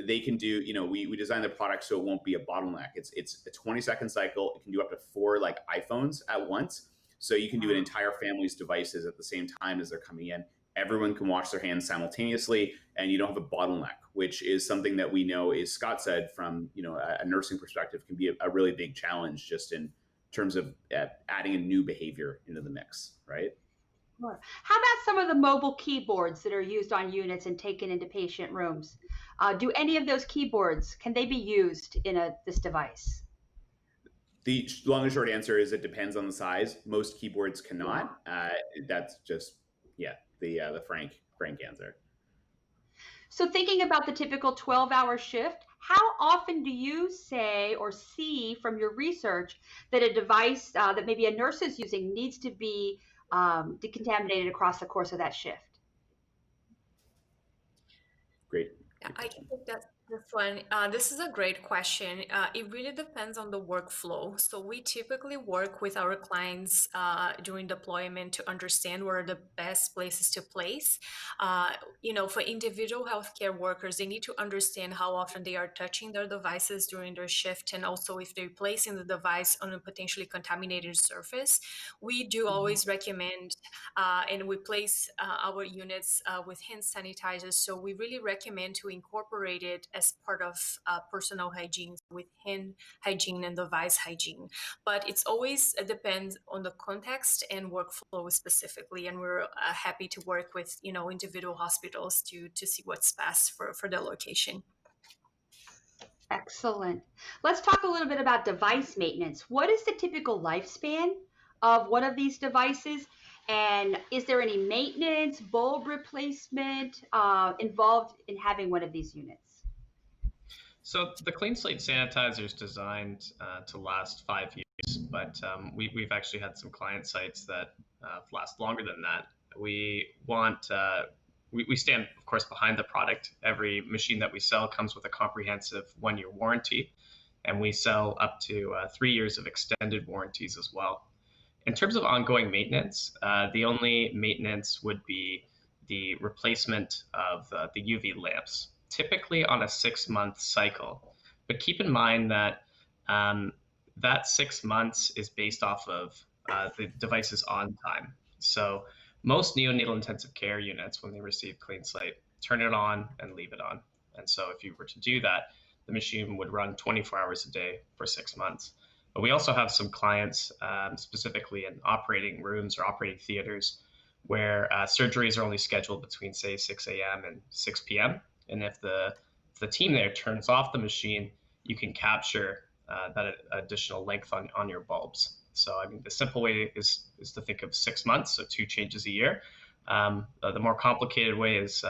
They can do, we designed the product so it won't be a bottleneck. It's a 20-second cycle. It can do up to 4 like iPhones at once. So you can do an entire family's devices at the same time as they're coming in. Everyone can wash their hands simultaneously, and you don't have a bottleneck, which is something that we know, as Scott said, from a nursing perspective, can be a really big challenge just in terms of adding a new behavior into the mix, right? Sure. How about some of the mobile keyboards that are used on units and taken into patient rooms? Do any of those keyboards, can they be used in this device? The long and short answer is it depends on the size. Most keyboards cannot. That's just, the frank answer. So thinking about the typical 12-hour shift, how often do you say or see from your research that a device that maybe a nurse is using needs to be decontaminated across the course of that shift? Great. Yeah, I can take this one. This is a great question. It really depends on the workflow. So we typically work with our clients during deployment to understand where are the best places to place. For individual healthcare workers, they need to understand how often they are touching their devices during their shift, and also if they're placing the device on a potentially contaminated surface. We do always recommend, and we place our units with hand sanitizers. So we really recommend to incorporate it as part of personal hygiene with hand hygiene and device hygiene. But it depends on the context and workflow specifically. And we're happy to work with, individual hospitals to see what's best for their location. Excellent. Let's talk a little bit about device maintenance. What is the typical lifespan of one of these devices? And is there any maintenance, bulb replacement involved in having one of these units? So the CleanSlate sanitizer is designed to last 5 years, but we've actually had some client sites that last longer than that. We stand, of course, behind the product. Every machine that we sell comes with a comprehensive 1-year warranty, and we sell up to 3 years of extended warranties as well. In terms of ongoing maintenance, the only maintenance would be the replacement of the UV lamps, typically on a 6-month cycle. But keep in mind that that 6 months is based off of the device's on time. So most neonatal intensive care units, when they receive CleanSlate, turn it on and leave it on. And so if you were to do that, the machine would run 24 hours a day for 6 months. But we also have some clients, specifically in operating rooms or operating theaters, where surgeries are only scheduled between, say, 6 a.m. and 6 p.m. And if the team there turns off the machine, you can capture that additional length on your bulbs. So, I mean, the simple way is to think of 6 months, so 2 changes a year. The more complicated way is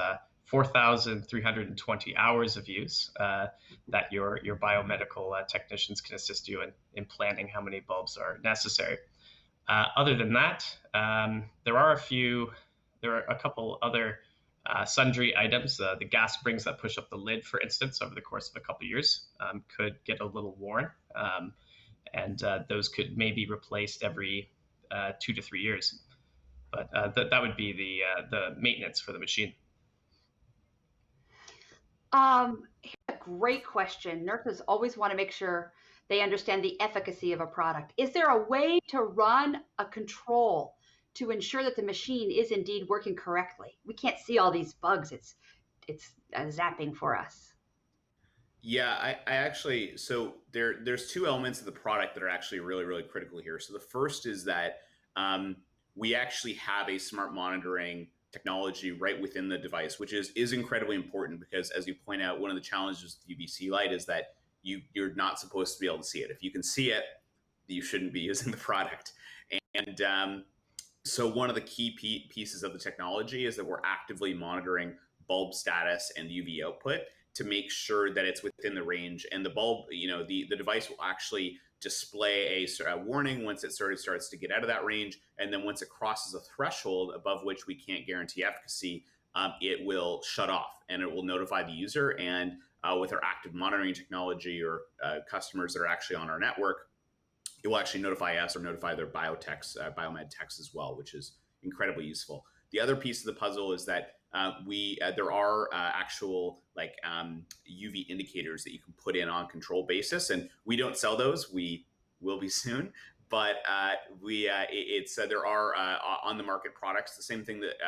4,320 hours of use that your biomedical technicians can assist you in planning how many bulbs are necessary. Other than that, there are a couple other sundry items. The gas springs that push up the lid, for instance, over the course of a couple of years could get a little worn, and those could maybe replaced every 2 to 3 years. But that would be the maintenance for the machine. Here's a great question. Nurses always want to make sure they understand the efficacy of a product. Is there a way to run a control to ensure that the machine is indeed working correctly? We can't see all these bugs. It's zapping for us. Yeah, I actually, so there's 2 elements of the product that are actually really, really critical here. So the first is that we actually have a smart monitoring technology right within the device, which is incredibly important because, as you point out, one of the challenges with UVC light is that you're not supposed to be able to see it. If you can see it, you shouldn't be using the product. And so one of the key pieces of the technology is that we're actively monitoring bulb status and UV output to make sure that it's within the range. And the bulb, the device will actually display a warning once it starts to get out of that range. And then once it crosses a threshold above which we can't guarantee efficacy, it will shut off and it will notify the user. And with our active monitoring technology or customers that are actually on our network, it will actually notify us or notify their biomed techs as well, which is incredibly useful. The other piece of the puzzle is that there are actual like UV indicators that you can put in on control basis, and we don't sell those. We will be soon, but there are on the market products. The same thing that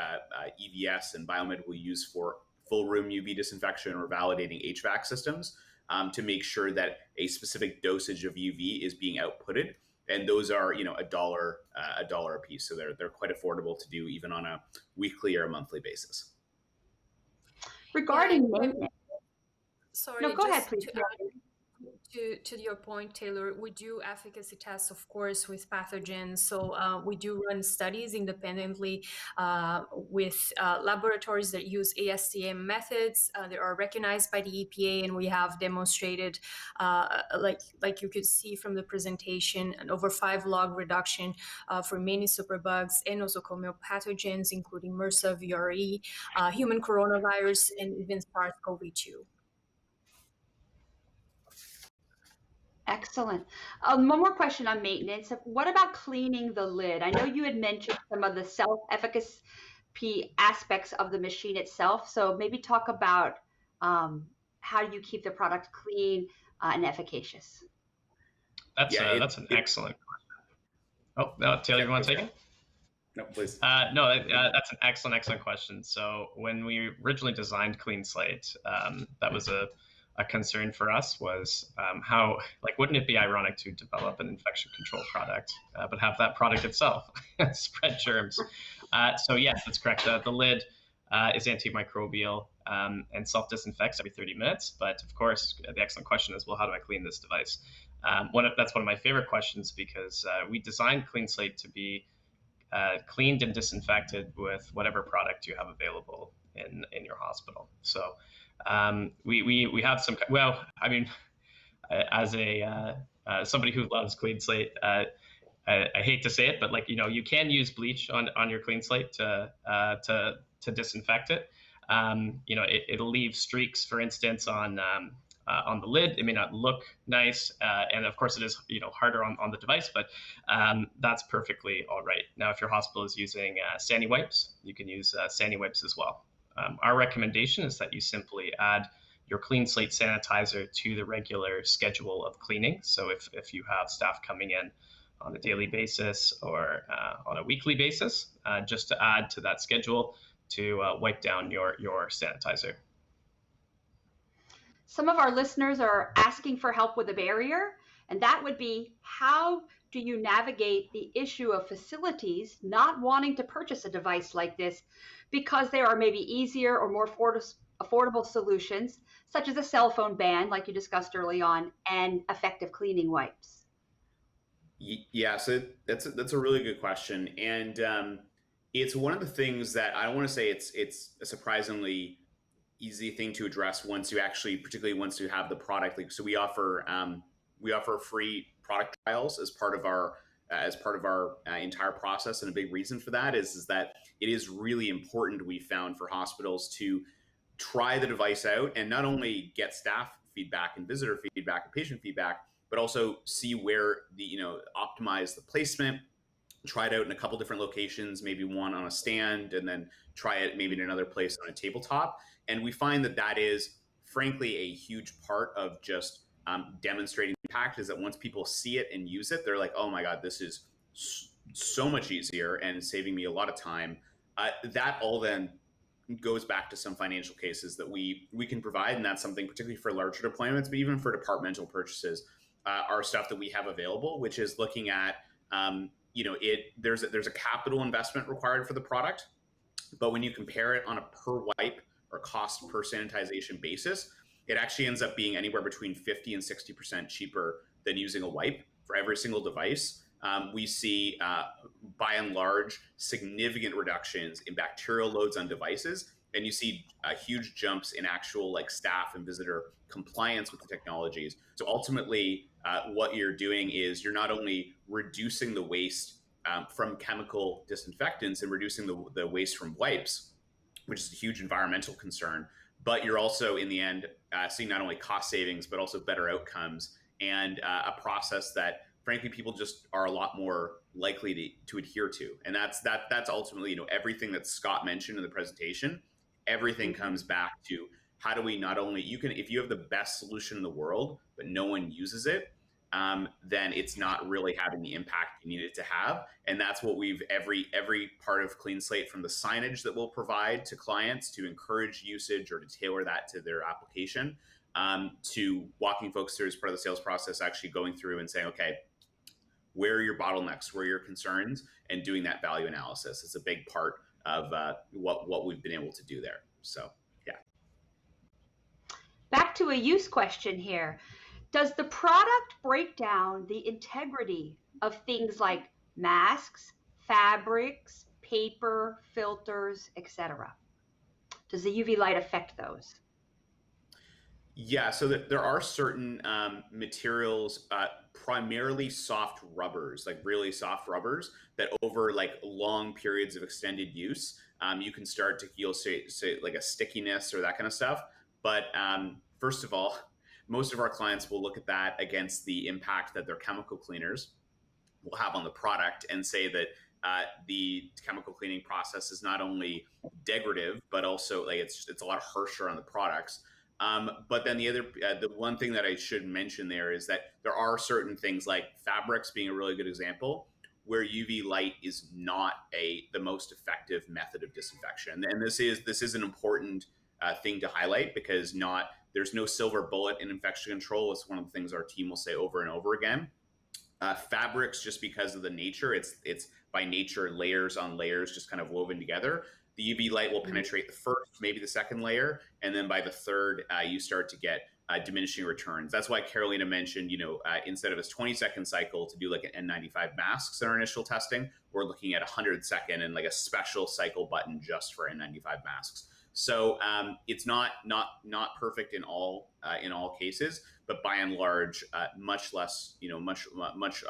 EVS and Biomed will use for full room UV disinfection or validating HVAC systems to make sure that a specific dosage of UV is being outputted. And those are, $1 a piece, so they're quite affordable to do even on a weekly or a monthly basis. Regarding maintenance, sorry, no, go ahead, please. To your point, Taylor, we do efficacy tests, of course, with pathogens. So we do run studies independently with laboratories that use ASTM methods. They are recognized by the EPA, and we have demonstrated, like you could see from the presentation, an over 5 log reduction for many superbugs and nosocomial pathogens, including MRSA, VRE, human coronavirus, and even SARS-CoV-2. Excellent. One more question on maintenance. What about cleaning the lid? I know you had mentioned some of the self-efficacy aspects of the machine itself. So maybe talk about how you keep the product clean and efficacious. That's an excellent question. Oh, no, Taylor, you want to take it? No, please. That's an excellent question. So when we originally designed CleanSlate, that was a concern for us was how, wouldn't it be ironic to develop an infection control product, but have that product itself spread germs? So yes, that's correct. The lid is antimicrobial and self-disinfects every 30 minutes. But of course, the excellent question is, well, how do I clean this device? That's one of my favorite questions, because we designed CleanSlate to be cleaned and disinfected with whatever product you have available in your hospital. So we have some, well, I mean, as somebody who loves CleanSlate, I hate to say it, but you can use bleach on your CleanSlate to disinfect it. It'll leave streaks, for instance, on the lid. It may not look nice, and of course it is harder on the device, but that's perfectly all right. Now, if your hospital is using Sani wipes, you can use Sani wipes as well. Our recommendation is that you simply add your CleanSlate sanitizer to the regular schedule of cleaning. So if you have staff coming in on a daily basis or on a weekly basis, just to add to that schedule to wipe down your sanitizer. Some of our listeners are asking for help with a barrier, and that would be, how do you navigate the issue of facilities not wanting to purchase a device like this because there are maybe easier or more affordable solutions, such as a cell phone ban, like you discussed early on, and effective cleaning wipes? Yeah, so that's a really good question, and it's one of the things that I don't want to say it's a surprisingly easy thing to address particularly once you have the product. So we offer free product trials as part of our entire process, and a big reason for that is that it is really important, we found, for hospitals to try the device out and not only get staff feedback and visitor feedback and patient feedback, but also see where optimize the placement, try it out in a couple different locations, maybe one on a stand, and then try it maybe in another place on a tabletop. And we find that is frankly a huge part of just demonstrating impact, is that once people see it and use it, they're like, oh my God, this is so much easier and saving me a lot of time. That all then goes back to some financial cases that we can provide, and that's something particularly for larger deployments, but even for departmental purchases, our stuff that we have available, which is looking at there's a capital investment required for the product, but when you compare it on a per wipe or cost per sanitization basis, it actually ends up being anywhere between 50 and 60% cheaper than using a wipe for every single device. We see, by and large, significant reductions in bacterial loads on devices, and you see huge jumps in actual staff and visitor compliance with the technologies. So ultimately, what you're doing is you're not only reducing the waste from chemical disinfectants and reducing the waste from wipes, which is a huge environmental concern, but you're also, in the end, seeing not only cost savings, but also better outcomes, and a process that frankly, people just are a lot more likely to adhere to. And that's ultimately, everything that Scott mentioned in the presentation, everything comes back to how do we not only, if you have the best solution in the world, but no one uses it, then it's not really having the impact you need it to have. And that's what every part of CleanSlate, from the signage that we'll provide to clients to encourage usage or to tailor that to their application, to walking folks through as part of the sales process, actually going through and saying, okay, where are your bottlenecks, where are your concerns, and doing that value analysis. It's a big part of what we've been able to do there. So, yeah. Back to a use question here. Does the product break down the integrity of things like masks, fabrics, paper, filters, etc.? Does the UV light affect those? Yeah, so there are certain materials, primarily soft rubbers, like really soft rubbers, that over like long periods of extended use, you can start to feel, say like a stickiness or that kind of stuff. But first of all, most of our clients will look at that against the impact that their chemical cleaners will have on the product and say that the chemical cleaning process is not only degradative, but also like it's a lot harsher on the products. But then the one thing that I should mention there is that there are certain things, like fabrics being a really good example, where UV light is not the most effective method of disinfection. And this is an important thing to highlight, because there's no silver bullet in infection control. It's one of the things our team will say over and over again. Fabrics, just because of the nature, it's by nature layers on layers, just kind of woven together. The UV light will penetrate the first, maybe the second layer, and then by the third, you start to get diminishing returns. That's why Carolina mentioned, instead of a 20-second cycle to do like an N95 masks in our initial testing, we're looking at 100-second and like a special cycle button just for N95 masks. So it's not perfect in all cases, but by and large, much less, much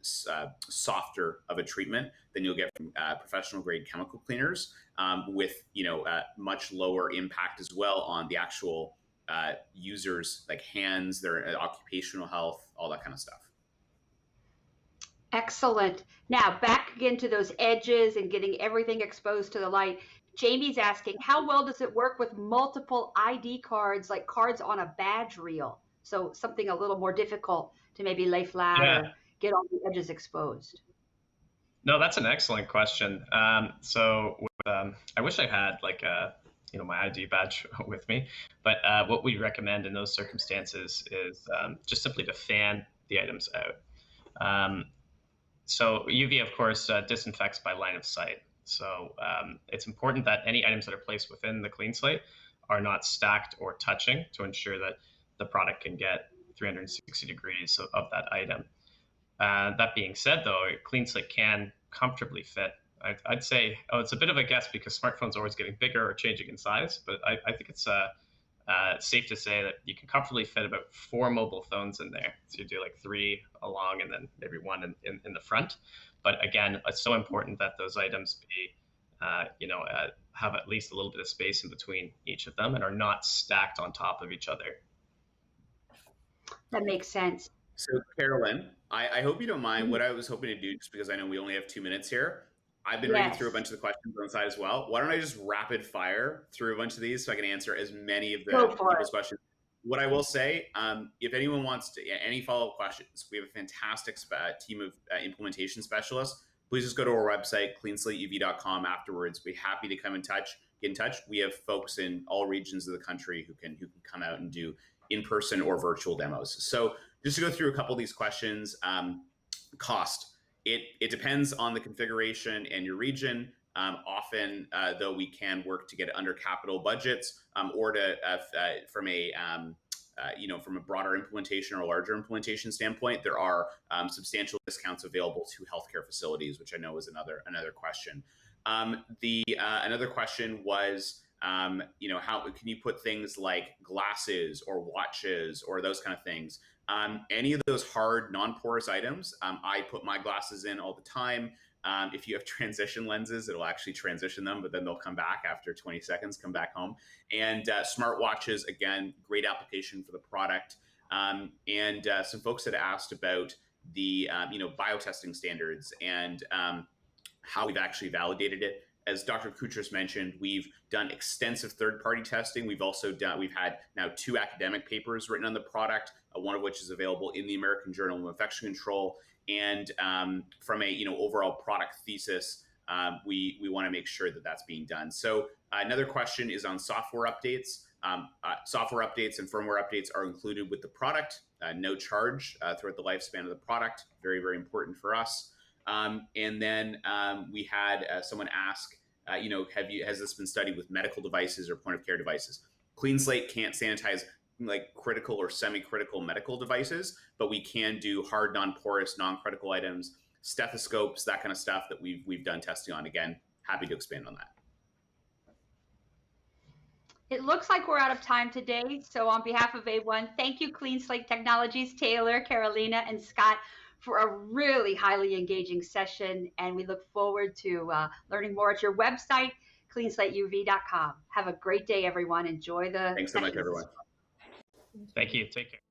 softer of a treatment than you'll get from professional grade chemical cleaners, with much lower impact as well on the actual users, like hands, their occupational health, all that kind of stuff. Excellent. Now back again to those edges and getting everything exposed to the light. Jamie's asking, how well does it work with multiple ID cards, like cards on a badge reel? So something a little more difficult to maybe lay flat or get all the edges exposed. No, that's an excellent question. I wish I had like my ID badge with me, but what we recommend in those circumstances is just simply to fan the items out. So UV, of course, disinfects by line of sight. So it's important that any items that are placed within the CleanSlate are not stacked or touching, to ensure that the product can get 360 degrees of that item. That being said, though, CleanSlate can comfortably fit. I'd say, it's a bit of a guess because smartphones are always getting bigger or changing in size, but I think it's safe to say that you can comfortably fit about 4 mobile phones in there. So you do like 3 along and then maybe 1 in the front. But again, it's so important that those items be, have at least a little bit of space in between each of them and are not stacked on top of each other. That makes sense. So Carolyn, I hope you don't mind what I was hoping to do, just because I know we only have 2 minutes here. I've been reading through a bunch of the questions on the side as well. Why don't I just rapid fire through a bunch of these so I can answer as many of the people's questions. What I will say, if anyone wants any follow-up questions, we have a fantastic team of implementation specialists. Please just go to our website, cleanslateuv.com afterwards. We'd be happy to get in touch. We have folks in all regions of the country who can come out and do in-person or virtual demos. So just to go through a couple of these questions, cost. It depends on the configuration and your region. Often, though, we can work to get under capital budgets, or to from a broader implementation or larger implementation standpoint, there are substantial discounts available to healthcare facilities, which I know is another question. Another question was, how can you put things like glasses or watches or those kind of things? Any of those hard, non-porous items, I put my glasses in all the time. If you have transition lenses, it'll actually transition them, but then they'll come back after 20 seconds, come back home. And smartwatches, again, great application for the product. And some folks had asked about the biotesting standards and how we've actually validated it. As Dr. Koutras mentioned, we've done extensive third-party testing. We've had now 2 academic papers written on the product, one of which is available in the American Journal of Infection Control. And from a overall product thesis, we want to make sure that that's being done. So another question is on software updates. Software updates and firmware updates are included with the product, no charge throughout the lifespan of the product. Very, very important for us. And then we had someone ask, has this been studied with medical devices or point of care devices? CleanSlate can't sanitize like critical or semi-critical medical devices, but we can do hard, non-porous, non-critical items, stethoscopes, that kind of stuff that we've done testing on. Again, happy to expand on that. It looks like we're out of time today. So on behalf of AWHONN, thank you, CleanSlate Technologies, Taylor, Carolina, and Scott, for a really highly engaging session. And we look forward to learning more at your website, cleanslateuv.com. Have a great day, everyone. Enjoy the Thanks so much, everyone. Thank you. Take care.